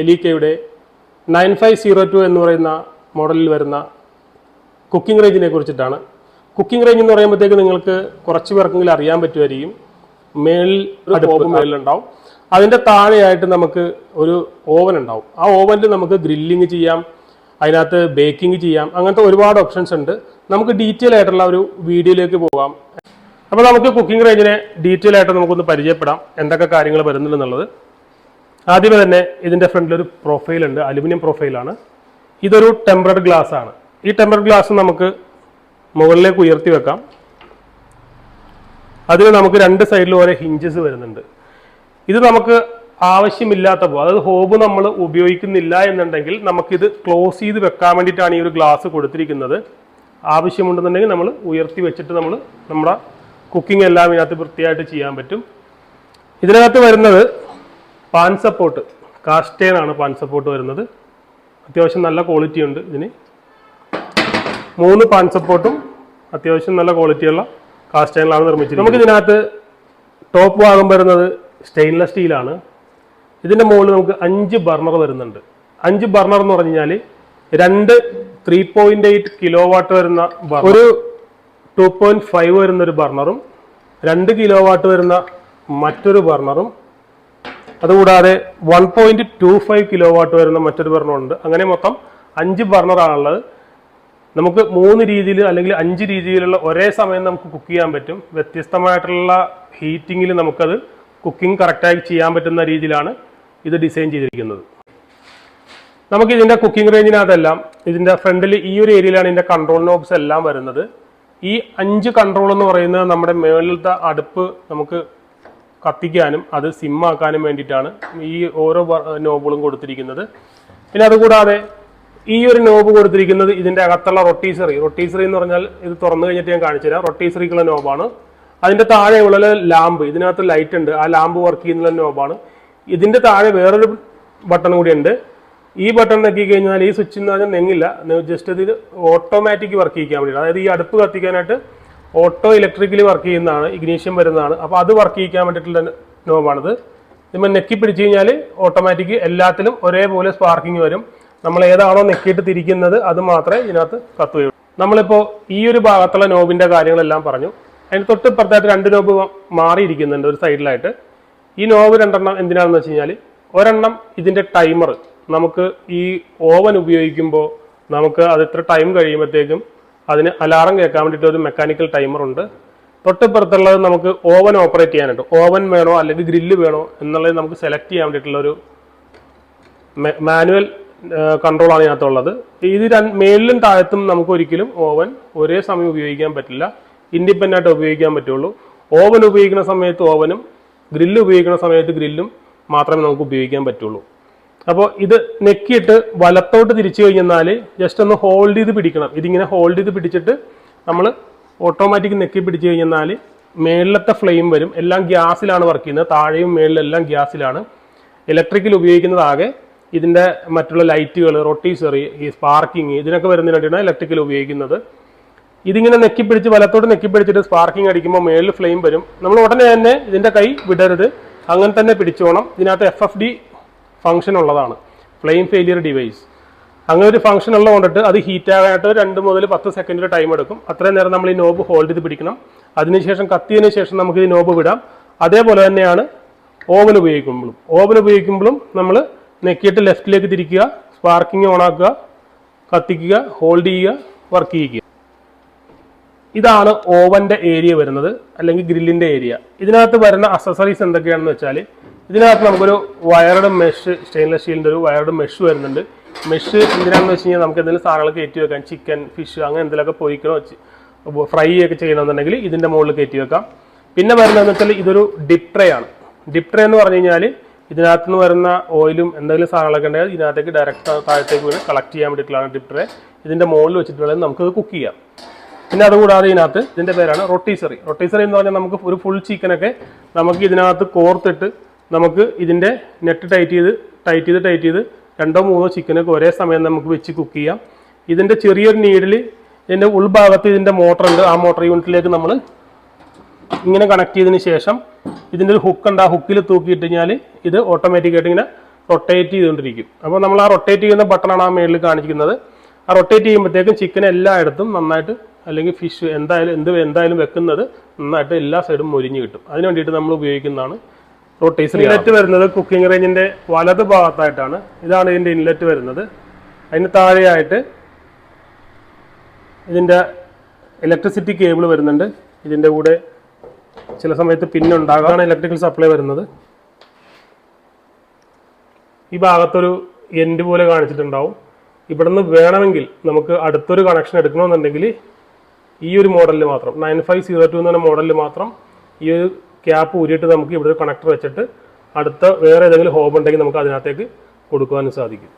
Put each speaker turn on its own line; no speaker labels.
എലീക്കയുടെ 9502 എന്ന് പറയുന്ന മോഡലിൽ വരുന്ന കുക്കിംഗ് റേഞ്ചിനെ കുറിച്ചിട്ടാണ്. കുക്കിംഗ് റേഞ്ച് എന്ന് പറയുമ്പോഴത്തേക്ക് നിങ്ങൾക്ക് കുറച്ച് പേർക്കെങ്കിലും അറിയാൻ പറ്റുമായിരിക്കും. മേളിലുണ്ടാവും, അതിൻ്റെ താഴെയായിട്ട് നമുക്ക് ഒരു ഓവൻ ഉണ്ടാവും. ആ ഓവനിൽ നമുക്ക് ഗ്രില്ലിങ് ചെയ്യാം, അതിനകത്ത് ബേക്കിംഗ് ചെയ്യാം, അങ്ങനത്തെ ഒരുപാട് ഓപ്ഷൻസ് ഉണ്ട്. നമുക്ക് ഡീറ്റെയിൽ ആയിട്ടുള്ള ഒരു വീഡിയോയിലേക്ക് പോകാം. അപ്പോൾ നമുക്ക് കുക്കിംഗ് റേഞ്ചിനെ ഡീറ്റെയിൽ ആയിട്ട് നമുക്കൊന്ന് പരിചയപ്പെടാം, എന്തൊക്കെ കാര്യങ്ങൾ വരുന്നുണ്ടെന്നുള്ളത്. ആദ്യമേ തന്നെ ഇതിൻ്റെ ഫ്രണ്ടിലൊരു പ്രൊഫൈലുണ്ട്, അലുമിനിയം പ്രൊഫൈലാണ്. ഇതൊരു ടെമ്പറഡ് ഗ്ലാസ് ആണ്. ഈ ടെമ്പറഡ് ഗ്ലാസ് നമുക്ക് മുകളിലേക്ക് ഉയർത്തി വെക്കാം. അതിന് നമുക്ക് രണ്ട് സൈഡിലും ഓരോ ഹിഞ്ചസ് വരുന്നുണ്ട്. ഇത് നമുക്ക് ആവശ്യമില്ലാത്തപ്പോൾ, അതായത് ഹോബ് നമ്മൾ ഉപയോഗിക്കുന്നില്ല എന്നുണ്ടെങ്കിൽ നമുക്കിത് ക്ലോസ് ചെയ്ത് വെക്കാൻ വേണ്ടിയിട്ടാണ് ഈ ഒരു ഗ്ലാസ് കൊടുത്തിരിക്കുന്നത്. ആവശ്യമുണ്ടെന്നുണ്ടെങ്കിൽ നമ്മൾ ഉയർത്തി വെച്ചിട്ട് നമ്മൾ നമ്മുടെ കുക്കിംഗ് എല്ലാം ഇതിനകത്ത് വൃത്തിയായിട്ട് ചെയ്യാൻ പറ്റും. ഇതിനകത്ത് വരുന്നത് പാൻ സപ്പോർട്ട്, കാസ്റ്റേണാണ് പാൻ സപ്പോർട്ട് വരുന്നത്. അത്യാവശ്യം നല്ല ക്വാളിറ്റി ഉണ്ട് ഇതിന്. 3 പാൻ സപ്പോർട്ടും അത്യാവശ്യം നല്ല ക്വാളിറ്റിയുള്ള കാസ്റ്റേണിലാണ് നിർമ്മിച്ചിരിക്കുന്നത്. നമുക്ക് ഇതിനകത്ത് ടോപ്പ് ഭാഗം വരുന്നത് സ്റ്റെയിൻലെസ് സ്റ്റീലാണ്. ഇതിൻ്റെ മുകളിൽ നമുക്ക് 5 ബർണർ വരുന്നുണ്ട്. 5 ബർണർ എന്ന് പറഞ്ഞു കഴിഞ്ഞാൽ 2 3.8 കിലോ വാട്ട് വരുന്ന ഒരു 2.5 വരുന്ന ഒരു ബർണറും 2 കിലോ വാട്ട് വരുന്ന മറ്റൊരു ബർണറും, അതുകൂടാതെ 1.25 കിലോ വാട്ട് വരുന്ന മറ്റൊരു ബർണറുണ്ട്. അങ്ങനെ മൊത്തം 5 ബർണറാണുള്ളത്. നമുക്ക് 3 രീതിയിൽ അല്ലെങ്കിൽ 5 രീതിയിലുള്ള ഒരേ സമയം നമുക്ക് കുക്ക് ചെയ്യാൻ പറ്റും. വ്യത്യസ്തമായിട്ടുള്ള ഹീറ്റിങ്ങിൽ നമുക്കത് കുക്കിംഗ് കറക്റ്റായി ചെയ്യാൻ പറ്റുന്ന രീതിയിലാണ് ഇത് ഡിസൈൻ ചെയ്തിരിക്കുന്നത്. നമുക്ക് ഇതിൻ്റെ കുക്കിംഗ് റേഞ്ചിനകത്തെല്ലാം ഇതിൻ്റെ ഫ്രണ്ടിൽ ഈ ഒരു ഏരിയയിലാണ് ഇതിൻ്റെ കൺട്രോൾ നോബ്സ് എല്ലാം വരുന്നത്. ഈ 5 കൺട്രോൾ എന്ന് പറയുന്നത് നമ്മുടെ മുകളിലത്തെ അടുപ്പ് നമുക്ക് കത്തിക്കാനും അത് സിമ്മാക്കാനും വേണ്ടിയിട്ടാണ് ഈ ഓരോ നോബുകളും കൊടുത്തിരിക്കുന്നത്. പിന്നെ അതുകൂടാതെ ഈ ഒരു നോബ് കൊടുത്തിരിക്കുന്നത് ഇതിൻ്റെ അകത്തുള്ള റൊട്ടീസറി എന്ന് പറഞ്ഞാൽ ഇത് തുറന്നു കഴിഞ്ഞിട്ട് ഞാൻ കാണിച്ചു തരാം. റൊട്ടീസറിക്കുള്ള നോബാണ്. അതിൻ്റെ താഴെയുള്ള ലാമ്പ്, ഇതിനകത്ത് ലൈറ്റ് ഉണ്ട്, ആ ലാമ്പ് വർക്ക് ചെയ്യുന്ന നോബാണ്. ഇതിൻ്റെ താഴെ വേറൊരു ബട്ടൺ കൂടി ഉണ്ട്. ഈ ബട്ടൺ നെക്കി കഴിഞ്ഞാൽ ഈ സ്വിച്ച് എന്ന് പറഞ്ഞാൽ നെങ്ങില്ല, ജസ്റ്റ് ഇത് ഓട്ടോമാറ്റിക് വർക്ക് ചെയ്യിക്കാൻ വേണ്ടിയിട്ട്, അതായത് ഈ അടുപ്പ് കത്തിക്കാനായിട്ട് ഓട്ടോ ഇലക്ട്രിക്കലി വർക്ക് ചെയ്യുന്നതാണ്, ഇഗ്നീഷ്യം വരുന്നതാണ്. അപ്പോൾ അത് വർക്ക് ചെയ്യിക്കാൻ വേണ്ടിയിട്ടുള്ള നോബാണിത്. നമ്മൾ നെക്കി പിടിച്ചു കഴിഞ്ഞാൽ ഓട്ടോമാറ്റിക് എല്ലാത്തിലും ഒരേപോലെ സ്പാർക്കിങ് വരും. നമ്മൾ ഏതാണോ നെക്കിയിട്ട് തിരിക്കുന്നത് അത് മാത്രമേ ഇതിനകത്ത് കത്തുകയുള്ളൂ. നമ്മളിപ്പോൾ ഈ ഒരു ഭാഗത്തുള്ള നോബിൻ്റെ കാര്യങ്ങളെല്ലാം പറഞ്ഞു. അതിന് തൊട്ട് പുറത്തായിട്ട് 2 നോബ് മാറിയിരിക്കുന്നുണ്ട് ഒരു സൈഡിലായിട്ട്. ഈ നോബ് 2 എണ്ണം എന്തിനാണെന്ന് വെച്ച് കഴിഞ്ഞാൽ, ഒരെണ്ണം ഇതിൻ്റെ ടൈമർ, നമുക്ക് ഈ ഓവൻ ഉപയോഗിക്കുമ്പോൾ നമുക്ക് അത് ഇത്ര ടൈം കഴിയുമ്പോഴത്തേക്കും അതിന് അലാറം കേൾക്കാൻ വേണ്ടിയിട്ട് ഒരു മെക്കാനിക്കൽ ടൈമർ ഉണ്ട്. തൊട്ടിപ്പുറത്തുള്ളത് നമുക്ക് ഓവൻ ഓപ്പറേറ്റ് ചെയ്യാനായിട്ട്, ഓവൻ വേണോ അല്ലെങ്കിൽ ഗ്രില്ല് വേണോ എന്നുള്ളത് നമുക്ക് സെലക്ട് ചെയ്യാൻ വേണ്ടിയിട്ടുള്ളൊരു മാനുവൽ കൺട്രോളാണ് ഇതിനകത്തുള്ളത്. ഇത് മേളിലും താഴത്തും നമുക്ക് ഒരിക്കലും ഓവൻ ഒരേ സമയം ഉപയോഗിക്കാൻ പറ്റില്ല, ഇൻഡിപെൻഡൻ്റ് ആയിട്ട് ഉപയോഗിക്കാൻ പറ്റുള്ളൂ. ഓവൻ ഉപയോഗിക്കുന്ന സമയത്ത് ഓവനും ഗ്രില്ല് ഉപയോഗിക്കുന്ന സമയത്ത് ഗ്രില്ലും മാത്രമേ നമുക്ക് ഉപയോഗിക്കാൻ പറ്റുള്ളൂ. അപ്പോൾ ഇത് നെക്കിയിട്ട് വലത്തോട്ട് തിരിച്ചു കഴിഞ്ഞാൽ ജസ്റ്റ് ഒന്ന് ഹോൾഡ് ചെയ്ത് പിടിക്കണം. ഇതിങ്ങനെ ഹോൾഡ് ചെയ്ത് പിടിച്ചിട്ട് നമ്മൾ ഓട്ടോമാറ്റിക് നെക്കി പിടിച്ചു കഴിഞ്ഞാൽ മേളിലത്തെ ഫ്ലെയിം വരും. എല്ലാം ഗ്യാസിലാണ് വർക്ക് ചെയ്യുന്നത്, താഴെയും മേളിലെല്ലാം ഗ്യാസിലാണ്. ഇലക്ട്രിക്കൽ ഉപയോഗിക്കുന്നത് ആകെ ഇതിൻ്റെ മറ്റുള്ള ലൈറ്റുകൾ, റൊട്ടീസറി, ഈ സ്പാർക്കിങ്, ഇതിനൊക്കെ വരുന്നതിന് വേണ്ടിയിട്ടാണ് ഇലക്ട്രിക്കൽ ഉപയോഗിക്കുന്നത്. ഇതിങ്ങനെ നെക്കിപ്പിടിച്ച് വലത്തോട്ട് നെക്കിപ്പിടിച്ചിട്ട് സ്പാർക്കിംഗ് അടിക്കുമ്പോൾ മേളിൽ ഫ്ലെയിം വരും. നമ്മൾ ഉടനെ തന്നെ ഇതിൻ്റെ കൈ വിടരുത്, അങ്ങനെ തന്നെ പിടിച്ചോണം. ഇതിനകത്ത് FFD ഫംഗ്ഷൻ ഉള്ളതാണ്, ഫ്ലെയിം ഫെയിലിയർ ഡിവൈസ്. അങ്ങനെ ഒരു ഫംഗ്ഷൻ ഉള്ളത് കൊണ്ടിട്ട് അത് ഹീറ്റാകാനായിട്ട് 2 മുതൽ 10 സെക്കൻഡ് ടൈം എടുക്കും. അത്രയും നേരം നമ്മൾ ഈ നോബ് ഹോൾഡ് ചെയ്ത് പിടിക്കണം. അതിനുശേഷം കത്തിയതിനു ശേഷം നമുക്ക് ഈ നോബ് വിടാം. അതേപോലെ തന്നെയാണ് ഓവൻ ഉപയോഗിക്കുമ്പോഴും നമ്മൾ നെക്കിയിട്ട് ലെഫ്റ്റിലേക്ക് തിരിക്കുക, സ്പാർക്കിംഗ് ഓണാക്കുക, കത്തിക്കുക, ഹോൾഡ് ചെയ്യുക, വർക്ക് ചെയ്യുക. ഇതാണ് ഓവൻ്റെ ഏരിയ വരുന്നത്, അല്ലെങ്കിൽ ഗ്രില്ലിൻ്റെ ഏരിയ. ഇതിനകത്ത് വരുന്ന അക്സസറീസ് എന്തൊക്കെയാണെന്ന് വെച്ചാൽ, ഇതിനകത്ത് നമുക്കൊരു വയർഡ് മെഷ്, സ്റ്റെയിൻലെസ് സ്റ്റീലിൻ്റെ ഒരു വയർഡ് മെഷ് വരുന്നുണ്ട്. മെഷ് എന്തിനാണെന്ന് വെച്ച് കഴിഞ്ഞാൽ നമുക്ക് എന്തെങ്കിലും സാധനങ്ങൾ കയറ്റി വെക്കാം, ചിക്കൻ, ഫിഷ്, അങ്ങനെ എന്തെങ്കിലുമൊക്കെ പൊരിക്കണോ ഫ്രൈ ഒക്കെ ചെയ്യണമെന്നുണ്ടെങ്കിൽ ഇതിൻ്റെ മുകളിൽ കയറ്റി വെക്കാം. പിന്നെ വരുന്നതെന്ന് വെച്ചാൽ ഇതൊരു ഡിപ് ട്രേ ആണ്. ഡിപ് ട്രേ എന്ന് പറഞ്ഞു കഴിഞ്ഞാൽ ഇതിനകത്ത് നിന്ന് വരുന്ന ഓയിലും എന്തെങ്കിലും സാധനങ്ങളൊക്കെ ഉണ്ടെങ്കിൽ ഇതിനകത്തേക്ക് ഡയറക്റ്റ് താഴത്തേക്ക് വീണ് കളക്ട് ചെയ്യാൻ വേണ്ടിയിട്ടുള്ളതാണ് ഡിപ് ട്രേ. ഇതിൻ്റെ മുകളിൽ വെച്ചിട്ടുള്ളത് നമുക്കത് കുക്ക് ചെയ്യാം. പിന്നെ അതുകൂടാതെ ഇതിനകത്ത് ഇതിൻ്റെ പേരാണ് റൊട്ടീസറി എന്ന് പറഞ്ഞാൽ നമുക്ക് ഒരു ഫുൾ ചിക്കനൊക്കെ നമുക്ക് ഇതിനകത്ത് കോർത്തിട്ട് നമുക്ക് ഇതിൻ്റെ നെറ്റ് ടൈറ്റ് ചെയ്ത് 2-3 ചിക്കനൊക്കെ ഒരേ സമയം നമുക്ക് വെച്ച് കുക്ക് ചെയ്യാം. ഇതിൻ്റെ ചെറിയൊരു നീഡിൽ ഇതിൻ്റെ ഉൾഭാഗത്ത് ഇതിൻ്റെ മോട്ടറുണ്ട്. ആ മോട്ടർ യൂണിറ്റിലേക്ക് നമ്മൾ ഇങ്ങനെ കണക്ട് ചെയ്തതിന് ശേഷം ഇതിൻ്റെ ഒരു ഹുക്ക് ഉണ്ട്. ആ ഹുക്കിൽ തൂക്കിയിട്ട് കഴിഞ്ഞാൽ ഇത് ഓട്ടോമാറ്റിക്കായിട്ട് ഇങ്ങനെ റൊട്ടേറ്റ് ചെയ്തുകൊണ്ടിരിക്കും. അപ്പോൾ നമ്മൾ ആ റൊട്ടേറ്റ് ചെയ്യുന്ന ബട്ടണാണ് ആ മേളിൽ കാണിക്കുന്നത്. ആ റൊട്ടേറ്റ് ചെയ്യുമ്പോഴത്തേക്കും ചിക്കൻ എല്ലായിടത്തും നന്നായിട്ട്, അല്ലെങ്കിൽ ഫിഷ് എന്തായാലും വെക്കുന്നത് നന്നായിട്ട് എല്ലാ സൈഡും മൊരിഞ്ഞ് കിട്ടും. അതിന് വേണ്ടിയിട്ട് നമ്മൾ ഉപയോഗിക്കുന്നതാണ് റൊട്ടേറ്റർ. ഇൻലെറ്റ് വരുന്നത് കുക്കിംഗ് റേഞ്ചിൻ്റെ വലത് ഭാഗത്തായിട്ടാണ്. ഇതാണ് ഇതിൻ്റെ ഇൻലെറ്റ് വരുന്നത്. അതിന് താഴെയായിട്ട് ഇതിൻ്റെ ഇലക്ട്രിസിറ്റി കേബിൾ വരുന്നുണ്ട്. ഇതിൻ്റെ കൂടെ ചില സമയത്ത് പിന്നുണ്ടാകാണ് ഇലക്ട്രിക്കൽ സപ്ലൈ വരുന്നത്. ഈ ഭാഗത്തൊരു എൻഡ് പോലെ കാണിച്ചിട്ടുണ്ടാവും. ഇവിടുന്ന് വേണമെങ്കിൽ നമുക്ക് അടുത്തൊരു കണക്ഷൻ എടുക്കണമെന്നുണ്ടെങ്കിൽ ഈ ഒരു മോഡലിൽ മാത്രം 9502 എന്ന മോഡലിൽ മാത്രം ഈ ഒരു ക്യാപ്പ് ഊരിയിട്ട് നമുക്ക് ഇവിടെ ഒരു കണക്ടർ വെച്ചിട്ട് അടുത്ത വേറെ ഏതെങ്കിലും ഹോബ് ഉണ്ടെങ്കിൽ നമുക്ക് അതിനകത്തേക്ക് കൊടുക്കുവാനും സാധിക്കും.